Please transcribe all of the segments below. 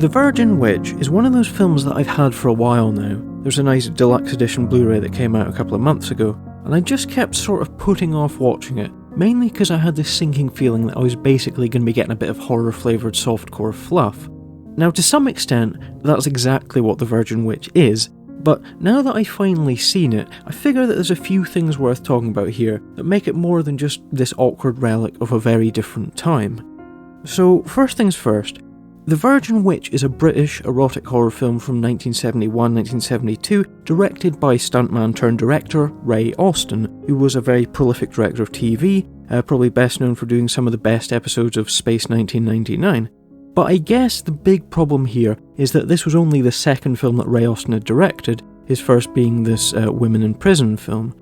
The Virgin Witch is one of those films that I've had for a while now. There's a nice Deluxe edition Blu-ray that came out a couple of months ago, and I just kept sort of putting off watching it, mainly because I had this sinking feeling that I was basically going to be getting a bit of horror-flavoured softcore fluff. Now, to some extent, that's exactly what The Virgin Witch is, but now that I've finally seen it, I figure that there's a few things worth talking about here that make it more than just this awkward relic of a very different time. So, first things first, The Virgin Witch is a British erotic horror film from 1971-1972, directed by stuntman turned director Ray Austin, who was a very prolific director of TV, probably best known for doing some of the best episodes of Space 1999. But I guess the big problem here is that this was only the second film that Ray Austin had directed, his first being this Women in Prison film.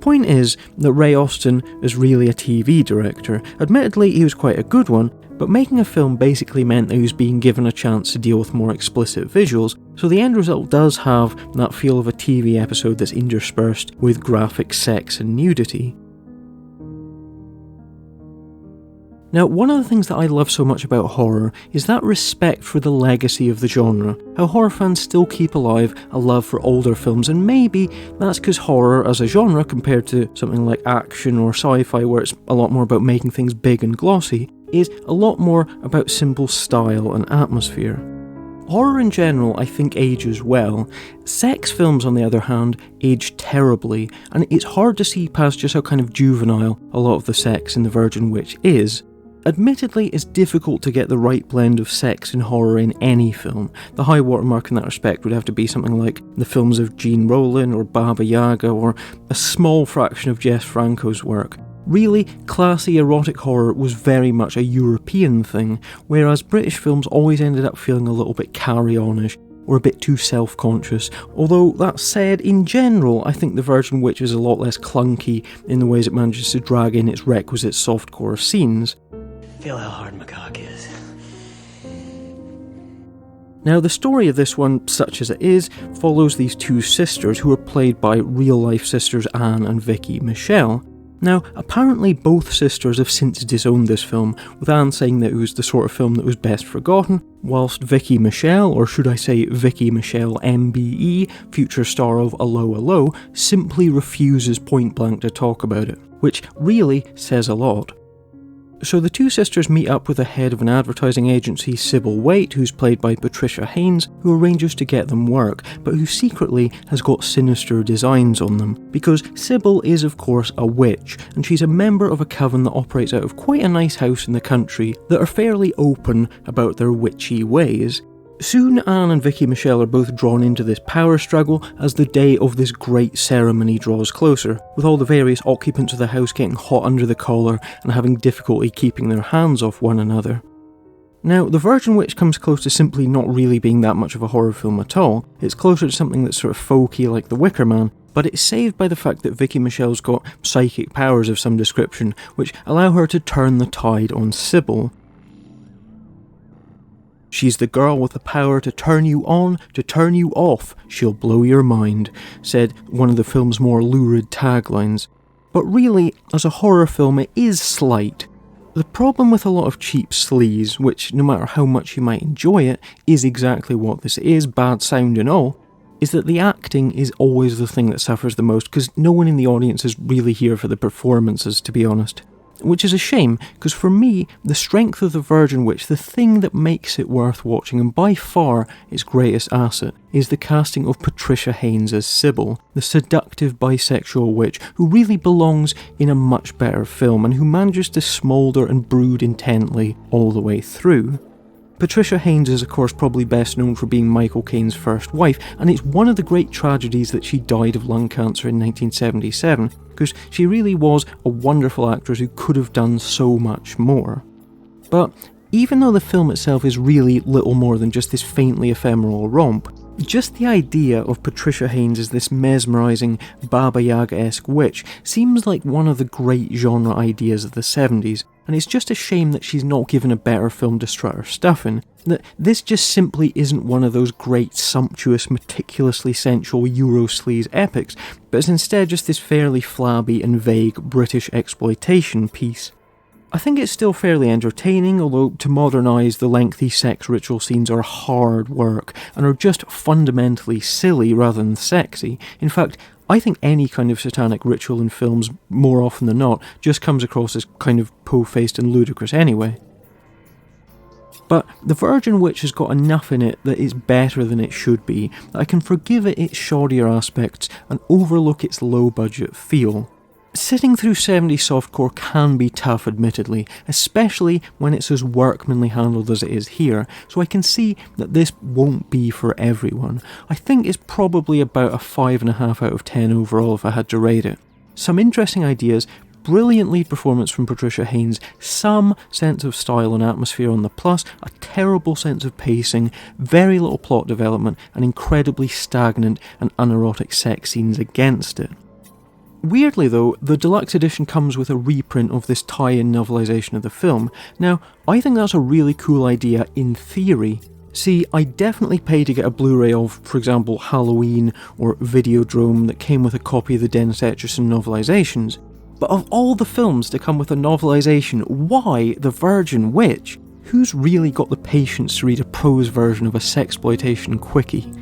Point is that Ray Austin is really a TV director. Admittedly, he was quite a good one, but making a film basically meant that he was being given a chance to deal with more explicit visuals, so the end result does have that feel of a TV episode that's interspersed with graphic sex and nudity. Now, one of the things that I love so much about horror is that respect for the legacy of the genre, how horror fans still keep alive a love for older films, and maybe that's because horror as a genre, compared to something like action or sci-fi where it's a lot more about making things big and glossy, is a lot more about simple style and atmosphere. Horror in general, I think, ages well. Sex films, on the other hand, age terribly, and it's hard to see past just how kind of juvenile a lot of the sex in The Virgin Witch is. Admittedly, it's difficult to get the right blend of sex and horror in any film. The high watermark in that respect would have to be something like the films of Gene Rowland or Baba Yaga, or a small fraction of Jess Franco's work. Really, classy erotic horror was very much a European thing, whereas British films always ended up feeling a little bit carry-on-ish, or a bit too self-conscious. Although, that said, in general, I think The Virgin Witch is a lot less clunky in the ways it manages to drag in its requisite softcore scenes. Feel how hard my cock is. Now, the story of this one, such as it is, follows these two sisters who are played by real-life sisters Anne and Vicky Michelle. Now, apparently both sisters have since disowned this film, with Anne saying that it was the sort of film that was best forgotten, whilst Vicky Michelle, or should I say Vicky Michelle MBE, future star of Allo Allo, simply refuses point blank to talk about it, which really says a lot. So the two sisters meet up with the head of an advertising agency, Sybil Waite, who's played by Patricia Haynes, who arranges to get them work, but who secretly has got sinister designs on them, because Sybil is of course a witch, and she's a member of a coven that operates out of quite a nice house in the country that are fairly open about their witchy ways. Soon Anne and Vicky Michelle are both drawn into this power struggle as the day of this great ceremony draws closer, with all the various occupants of the house getting hot under the collar and having difficulty keeping their hands off one another. Now, The Virgin Witch comes close to simply not really being that much of a horror film at all. It's closer to something that's sort of folky like The Wicker Man, but it's saved by the fact that Vicky Michelle's got psychic powers of some description, which allow her to turn the tide on Sybil. "She's the girl with the power to turn you on, to turn you off. She'll blow your mind," said one of the film's more lurid taglines. But really, as a horror film, it is slight. The problem with a lot of cheap sleaze, which no matter how much you might enjoy it, is exactly what this is, bad sound and all, is that the acting is always the thing that suffers the most, because no one in the audience is really here for the performances, to be honest. Which is a shame, because for me, the strength of The Virgin Witch, the thing that makes it worth watching, and by far its greatest asset, is the casting of Patricia Haynes as Sybil, the seductive bisexual witch who really belongs in a much better film and who manages to smoulder and brood intently all the way through. Patricia Haynes is of course probably best known for being Michael Caine's first wife, and it's one of the great tragedies that she died of lung cancer in 1977, because she really was a wonderful actress who could have done so much more. But even though the film itself is really little more than just this faintly ephemeral romp, just the idea of Patricia Haynes as this mesmerising Baba Yaga-esque witch seems like one of the great genre ideas of the 70s, and it's just a shame that she's not given a better film to strut her stuff in, that this just simply isn't one of those great, sumptuous, meticulously sensual Eurosleaze epics, but is instead just this fairly flabby and vague British exploitation piece. I think it's still fairly entertaining, although to modernise the lengthy sex ritual scenes are hard work and are just fundamentally silly rather than sexy. In fact, I think any kind of satanic ritual in films, more often than not, just comes across as kind of po-faced and ludicrous anyway. But The Virgin Witch has got enough in it that it's better than it should be, that I can forgive it its shoddier aspects and overlook its low-budget feel. Sitting through 70s softcore can be tough, admittedly, especially when it's as workmanly handled as it is here, so I can see that this won't be for everyone. I think it's probably about a 5.5 out of 10 overall if I had to rate it. Some interesting ideas, brilliant lead performance from Patricia Haynes, some sense of style and atmosphere on the plus, a terrible sense of pacing, very little plot development, and incredibly stagnant and unerotic sex scenes against it. Weirdly though, the deluxe edition comes with a reprint of this tie-in novelisation of the film. Now, I think that's a really cool idea in theory. See, I definitely pay to get a Blu-ray of, for example, Halloween or Videodrome that came with a copy of the Dennis Etchison novelisations. But of all the films to come with a novelisation, why The Virgin Witch? Who's really got the patience to read a prose version of a Sexploitation quickie?